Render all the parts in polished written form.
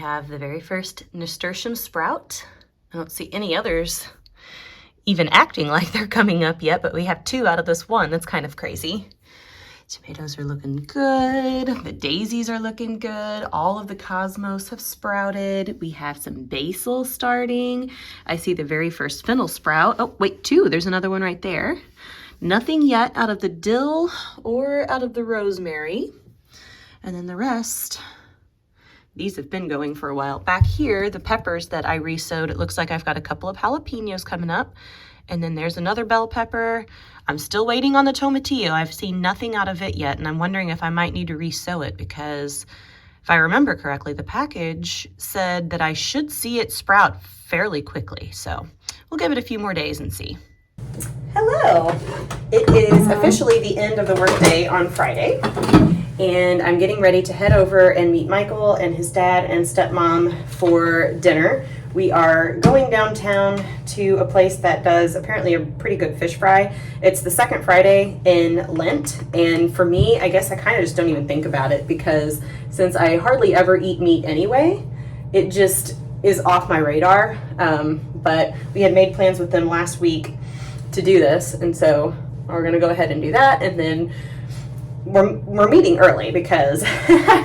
have the very first nasturtium sprout. I don't see any others even acting like they're coming up yet, but we have 2 out of this one. That's kind of crazy. Tomatoes are looking good. The daisies are looking good. All of the cosmos have sprouted. We have some basil starting. I see the very first fennel sprout. Oh, wait, 2. There's another one right there. Nothing yet out of the dill or out of the rosemary. And then the rest, these have been going for a while. Back here, the peppers that I re-sowed, it looks like I've got a couple of jalapenos coming up. And then there's another bell pepper. I'm still waiting on the tomatillo. I've seen nothing out of it yet, and I'm wondering if I might need to re-sow it because if I remember correctly, the package said that I should see it sprout fairly quickly. So we'll give it a few more days and see. Hello. It is officially the end of the workday on Friday, and I'm getting ready to head over and meet Michael and his dad and stepmom for dinner. We are going downtown to a place that does apparently a pretty good fish fry. It's the second Friday in Lent, and for me, I guess I kind of just don't even think about it because since I hardly ever eat meat anyway, it just is off my radar. But we had made plans with them last week to do this, and so we're gonna go ahead and do that, and then we're meeting early because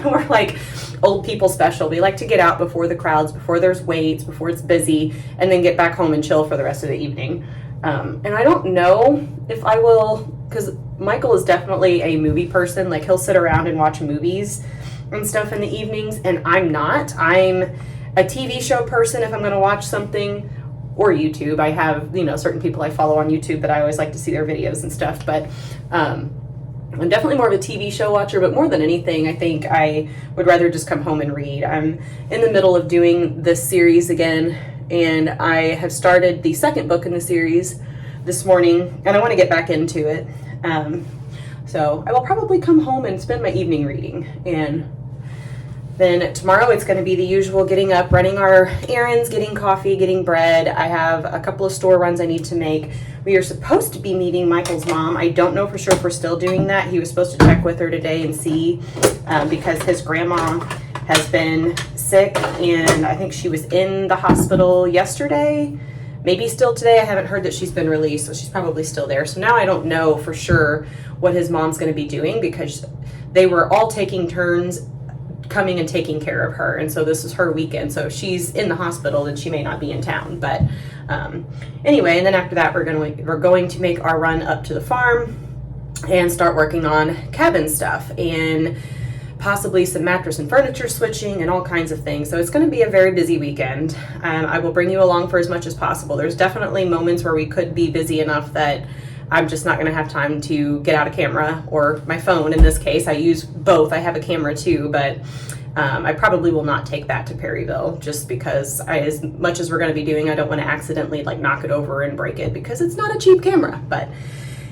we're like old people special. We like to get out before the crowds, before there's waits, before it's busy, and then get back home and chill for the rest of the evening. And I don't know if I will, because Michael is definitely a movie person. Like, he'll sit around and watch movies and stuff in the evenings, and I'm not. I'm a TV show person if I'm going to watch something, or YouTube. I have, certain people I follow on YouTube that I always like to see their videos and stuff, but I'm definitely more of a TV show watcher, but more than anything, I think I would rather just come home and read. I'm in the middle of doing this series again, and I have started the second book in the series this morning, and I want to get back into it. So I will probably come home and spend my evening reading, and then tomorrow it's going to be the usual getting up, running our errands, getting coffee, getting bread. I have a couple of store runs I need to make. We are supposed to be meeting Michael's mom. I don't know for sure if we're still doing that. He was supposed to check with her today and see because his grandma has been sick, and I think she was in the hospital yesterday, maybe still today. I haven't heard that she's been released, so she's probably still there. So now I don't know for sure what his mom's going to be doing because they were all taking turns coming and taking care of her, and so this is her weekend, so if she's in the hospital then she may not be in town. But anyway, and then after that we're going to make our run up to the farm and start working on cabin stuff and possibly some mattress and furniture switching and all kinds of things. So it's going to be a very busy weekend. I will bring you along for as much as possible. There's definitely moments where we could be busy enough that I'm just not going to have time to get out a camera or my phone. In this case, I use both. I have a camera too, but I probably will not take that to Perryville just because as much as we're going to be doing, I don't want to accidentally knock it over and break it because it's not a cheap camera. But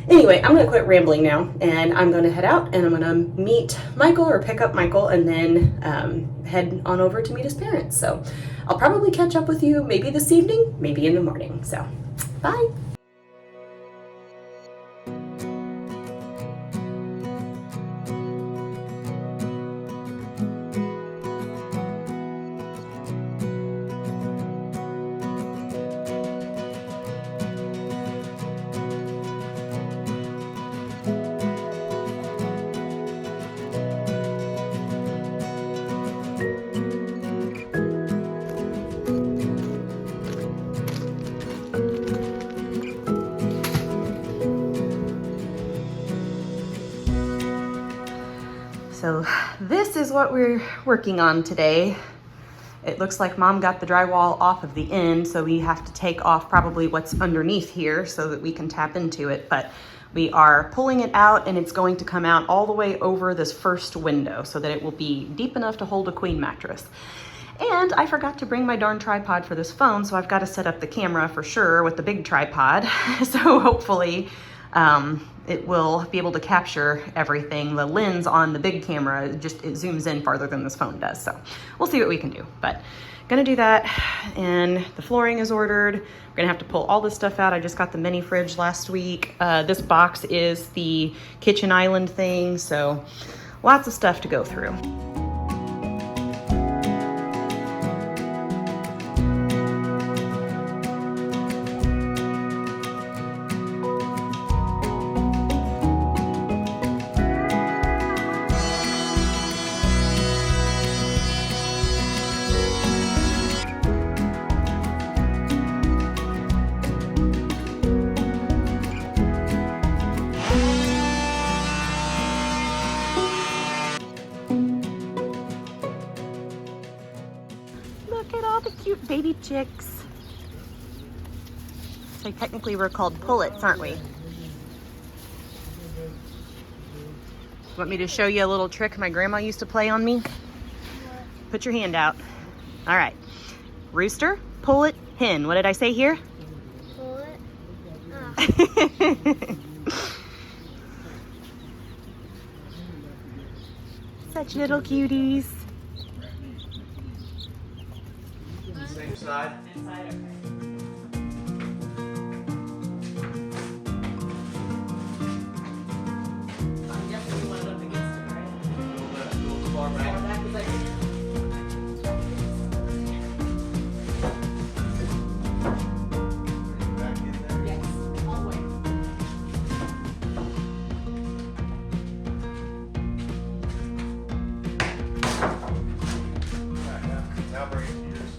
anyway, I'm going to quit rambling now, and I'm going to head out and I'm going to meet Michael or pick up Michael and then head on over to meet his parents. So I'll probably catch up with you maybe this evening, maybe in the morning. So bye. So this is what we're working on today. It looks like Mom got the drywall off of the end, so we have to take off probably what's underneath here so that we can tap into it. But we are pulling it out, and it's going to come out all the way over this first window so that it will be deep enough to hold a queen mattress. And I forgot to bring my darn tripod for this phone, so I've got to set up the camera for sure with the big tripod. So hopefully it will be able to capture everything. The lens on the big camera, it zooms in farther than this phone does. So we'll see what we can do, but gonna do that. And the flooring is ordered. We're gonna have to pull all this stuff out. I just got the mini fridge last week. This box is the kitchen island thing. So lots of stuff to go through. chicks. So technically we're called pullets, aren't we? Want me to show you a little trick my grandma used to play on me? Put your hand out. All right. Rooster, pullet, hen. What did I say here? Pullet. Such little cuties. Same side. Same side, okay. I'm guessing you want it up against it, right? A little far back. Far back as I can. Back in there. Yes, all the way. Alright, now bring it to yours.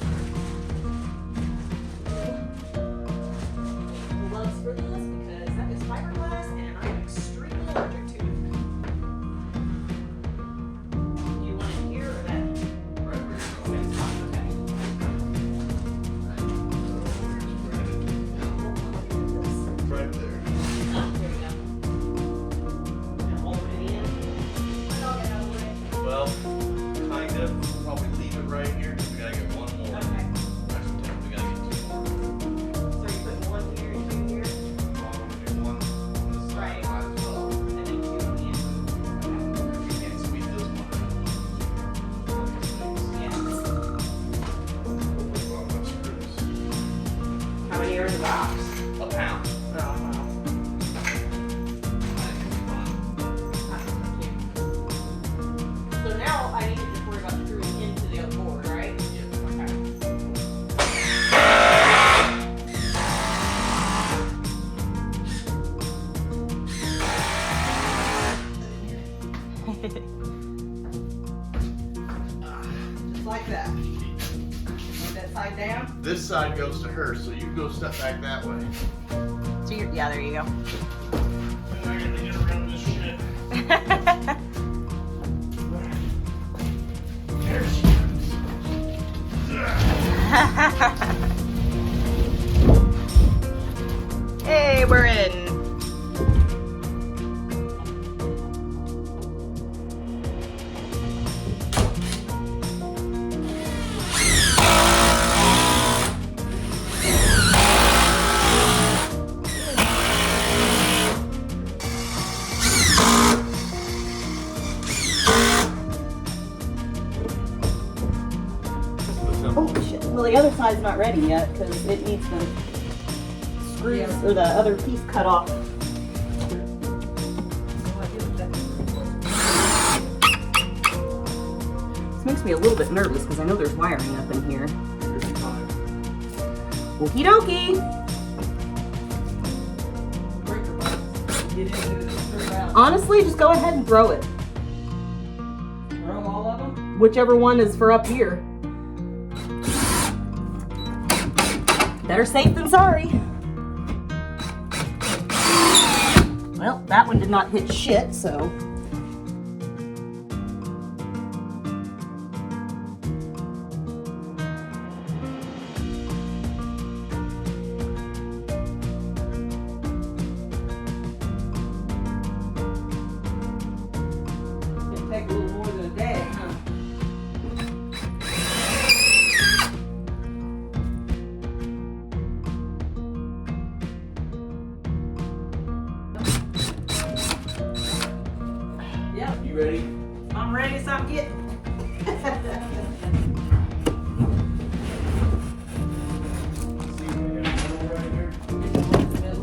Gloves for this because that is fiberglass and I'm extremely allergic to it. You want it here or that? Right where you're Okay, going. stop, okay. Right there. Oh, there we go. Now hold it in. I'll get out of the way. Well, kind of. We'll probably leave it right here. We gotta get one more. Okay. Actually, we gotta get two more. So you're putting one here and two here, We'll do one on this Right. side as well. and then two on the end. We can't squeeze this one out. Yeah. Well, that's screws. How many are in the box? A pound. Oh, wow. So now I need to just worry about screwing into the other board, right? Okay. Just like that. Move that side down. This side goes to her, so you go step back that way. So you're, yeah, there you go. And I gotta get around this shit. There she is. Hey, we're in. Oh shit. Well, the other side's not ready yet because it needs the screws or the other piece cut off. This makes me a little bit nervous because I know there's wiring up in here. Okie dokie. Honestly, just go ahead and throw it. Throw all of them? Whichever one is for up here. Better safe than sorry. Well, that one did not hit shit, so. It'll take a little more than a day, huh? Yep, You ready? I'm ready, so I'm getting. See, we got a hole right here. Yeah,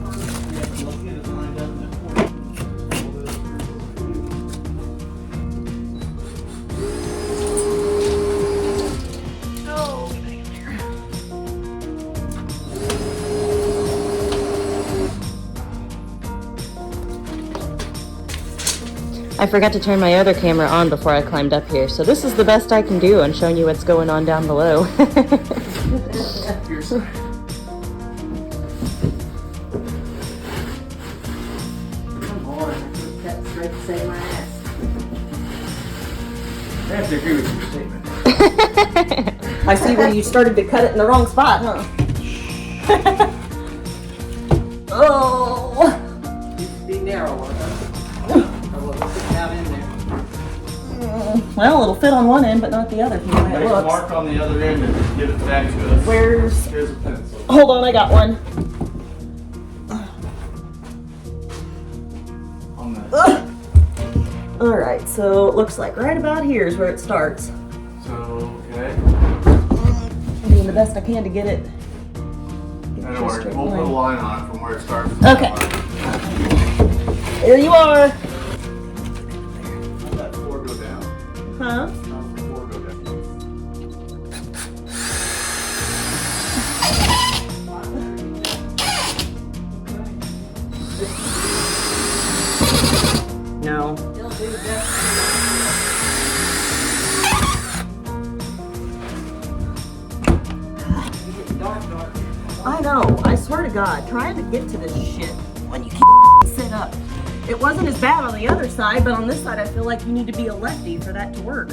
but let's get it lined up in the corner. Pull this through. Oh, get back in there. I forgot to turn my other camera on before I climbed up here, so this is the best I can do on showing you what's going on down below. Your side. Come on, I just cut straight to save my ass. I have to agree with your statement. I see where you started to cut it in the wrong spot, huh? Oh! Be narrower. Or we'll put down in there. Well, it'll fit on one end, but not the other. From the way Make it a looks. mark on the other end and give it back to us. Where's? Here's a pencil. Hold on, I got one. On that. All right, so it looks like right about here is where it starts. So, okay. I'm doing the best I can to get it. That'll work. We'll put a line on it from where it starts. Okay. There you are. Let that floor go down. Huh? Let the floor go down. No. I know. I swear to God, trying to get to this shit when you can't sit up. It wasn't as bad on the other side, but on this side, I feel like you need to be a lefty for that to work.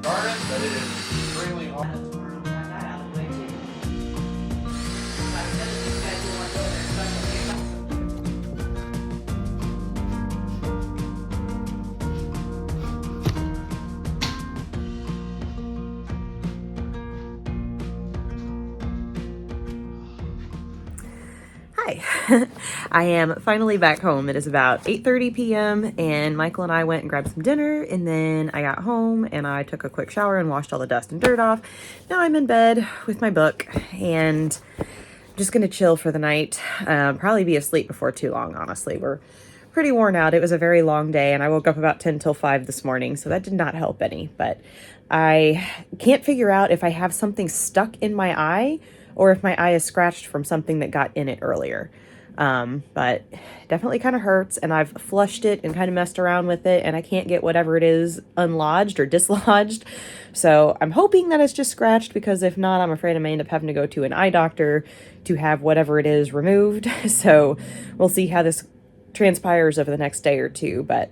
Garden, but it is extremely hard. Hi, I am finally back home. It is about 8:30 p.m. and Michael and I went and grabbed some dinner, and then I got home and I took a quick shower and washed all the dust and dirt off. Now I'm in bed with my book and I'm just gonna chill for the night. Probably be asleep before too long, honestly. We're pretty worn out. It was a very long day and I woke up about 10 till 5 this morning, so that did not help any, but I can't figure out if I have something stuck in my eye or if my eye is scratched from something that got in it earlier. But definitely kind of hurts, and I've flushed it and kind of messed around with it, and I can't get whatever it is unlodged or dislodged. So I'm hoping that it's just scratched, because if not, I'm afraid I may end up having to go to an eye doctor to have whatever it is removed. So we'll see how this transpires over the next day or two, but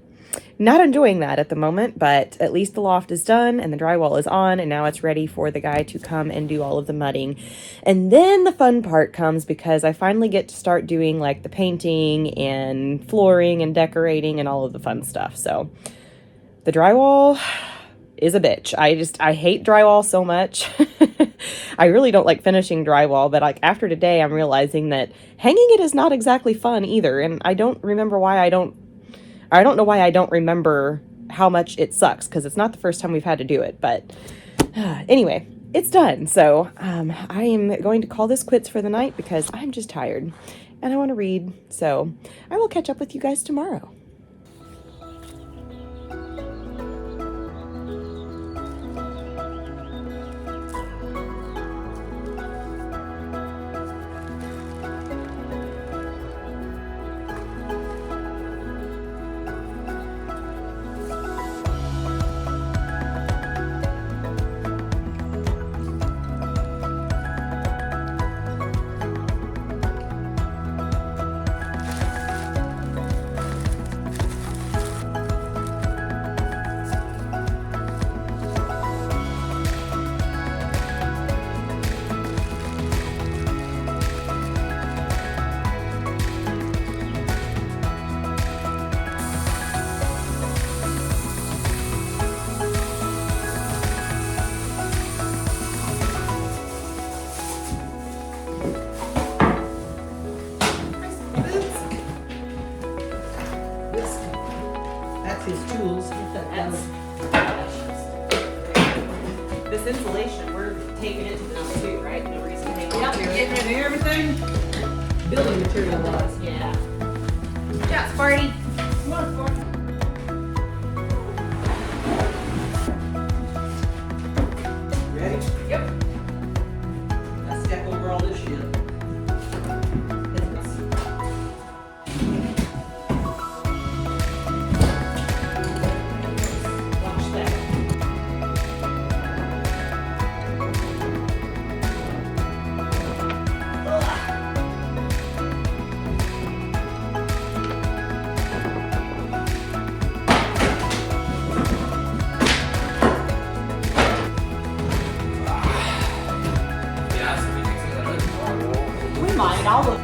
not enjoying that at the moment. But at least the loft is done and the drywall is on, and now it's ready for the guy to come and do all of the mudding. And then the fun part comes, because I finally get to start doing like the painting and flooring and decorating and all of the fun stuff. So the drywall is a bitch. I hate drywall so much. I really don't like finishing drywall, but like after today, I'm realizing that hanging it is not exactly fun either. And I don't remember why I don't know why I don't remember how much it sucks, because it's not the first time we've had to do it. But anyway, it's done. So I am going to call this quits for the night, because I'm just tired and I want to read. So I will catch up with you guys tomorrow. His tools. This insulation, we're taking it to this too, right? No reason to hang it. Yep, you're getting rid of everything. Building material wise. Yeah. Good job, Sparty. Come on, Sparty. all of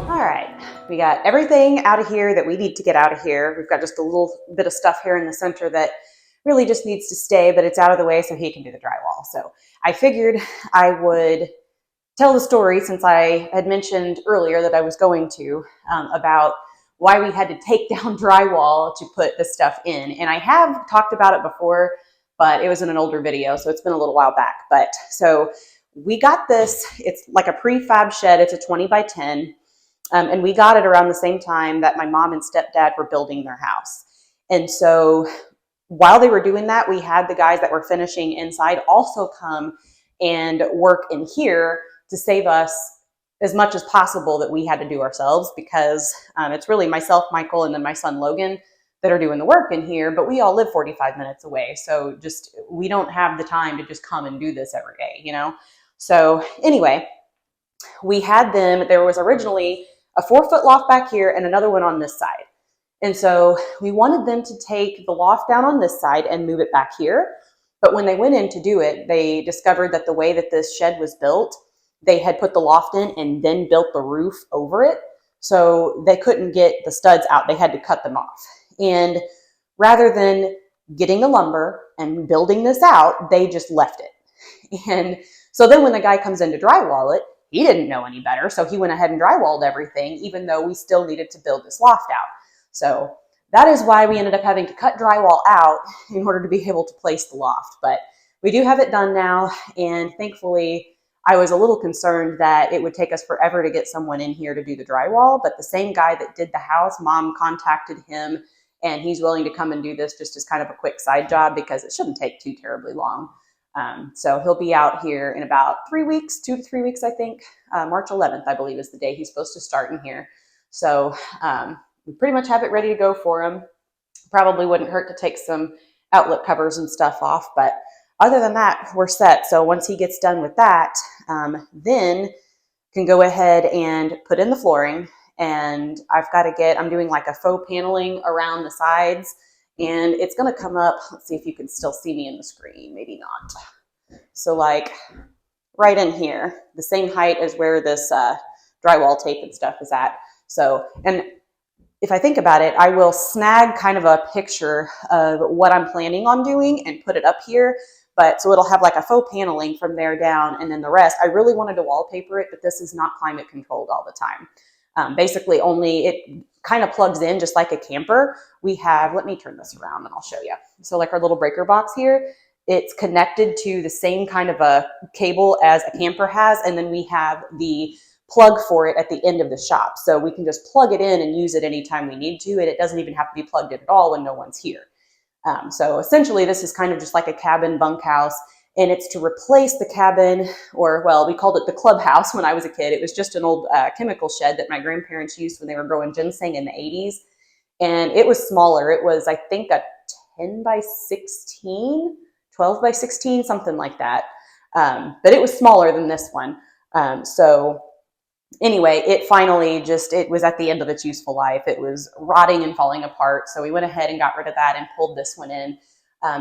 All right, we got everything out of here that we need to get out of here. We've got just a little bit of stuff here in the center that really just needs to stay, but it's out of the way so he can do the drywall. So I figured I would tell the story, since I had mentioned earlier that I was going to, about why we had to take down drywall to put this stuff in. And I have talked about it before, but it was in an older video, so it's been a little while back. But so we got this, it's like a prefab shed. It's a 20 by 10. And we got it around the same time that my mom and stepdad were building their house. And so while they were doing that, we had the guys that were finishing inside also come and work in here to save us as much as possible that we had to do ourselves, because it's really myself, Michael, and then my son Logan that are doing the work in here, but we all live 45 minutes away. So just, we don't have the time to just come and do this every day, you know? So anyway, we had them, there was originally a 4-foot loft back here and another one on this side. And so we wanted them to take the loft down on this side and move it back here. But when they went in to do it, they discovered that the way that this shed was built, they had put the loft in and then built the roof over it. So they couldn't get the studs out. They had to cut them off. And rather than getting the lumber and building this out, they just left it. And so then when the guy comes in to drywall it, he didn't know any better. So he went ahead and drywalled everything, even though we still needed to build this loft out. So that is why we ended up having to cut drywall out in order to be able to place the loft. But we do have it done now. And thankfully, I was a little concerned that it would take us forever to get someone in here to do the drywall. But the same guy that did the house, Mom contacted him, and he's willing to come and do this just as kind of a quick side job, because it shouldn't take too terribly long. So he'll be out here in about 3 weeks, 2 to 3 weeks, I think. March 11th, I believe, is the day he's supposed to start in here. So we pretty much have it ready to go for him. Probably wouldn't hurt to take some outlet covers and stuff off, but other than that, we're set. So once he gets done with that, then can go ahead and put in the flooring. And I'm doing like a faux paneling around the sides. And it's going to come up, let's see if you can still see me in the screen, maybe not. So like right in here, the same height as where this drywall tape and stuff is at. So, and if I think about it, I will snag kind of a picture of what I'm planning on doing and put it up here. But so it'll have like a faux paneling from there down, and then the rest, I really wanted to wallpaper it, but this is not climate controlled all the time. Basically only it kind of plugs in just like a camper. We have, let me turn this around and I'll show you. So like our little breaker box here, it's connected to the same kind of a cable as a camper has. And then we have the plug for it at the end of the shop. So we can just plug it in and use it anytime we need to. And it doesn't even have to be plugged in at all when no one's here. So essentially this is kind of just like a cabin bunkhouse. And it's to replace the cabin, or well, we called it the clubhouse when I was a kid. It was just an old chemical shed that my grandparents used when they were growing ginseng in the 80s. And it was smaller. It was, I think, a 10 by 16, 12 by 16, something like that. But it was smaller than this one. So anyway, it finally it was at the end of its useful life. It was rotting and falling apart. So we went ahead and got rid of that and pulled this one in.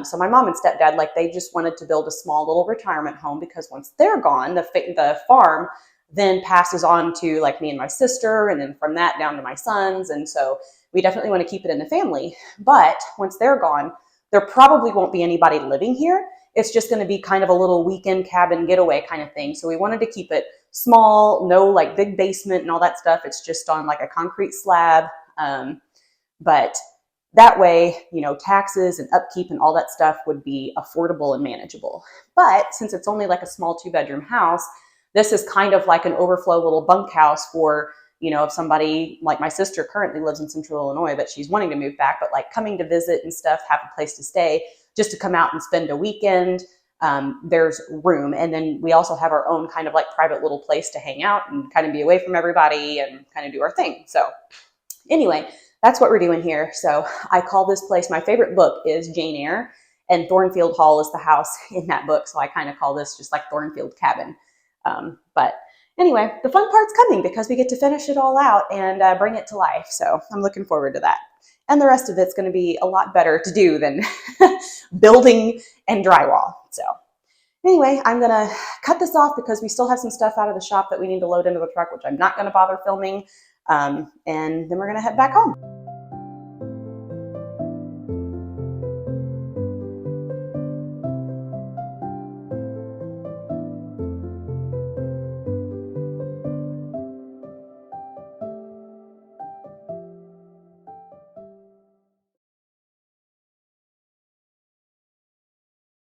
So my mom and stepdad, like, they just wanted to build a small little retirement home, because once they're gone, the farm then passes on to like me and my sister, and then from that down to my sons. And so we definitely want to keep it in the family. But once they're gone, there probably won't be anybody living here. It's just going to be kind of a little weekend cabin getaway kind of thing. So we wanted to keep it small, no like big basement and all that stuff. It's just on like a concrete slab. But that way, you know, taxes and upkeep and all that stuff would be affordable and manageable. But since it's only like a small 2-bedroom house, this is kind of like an overflow little bunkhouse for, you know, if somebody, like my sister currently lives in Central Illinois, but she's wanting to move back, but like coming to visit and stuff, have a place to stay, just to come out and spend a weekend, there's room. And then we also have our own kind of like private little place to hang out and kind of be away from everybody and kind of do our thing. So anyway, that's what we're doing here. So I call this place, my favorite book is Jane Eyre, and Thornfield Hall is the house in that book. So I kind of call this just like Thornfield Cabin. But anyway, the fun part's coming because we get to finish it all out and bring it to life. So I'm looking forward to that. And the rest of it's going to be a lot better to do than building and drywall. So anyway, I'm going to cut this off because we still have some stuff out of the shop that we need to load into the truck, which I'm not going to bother filming. And then we're going to head back home.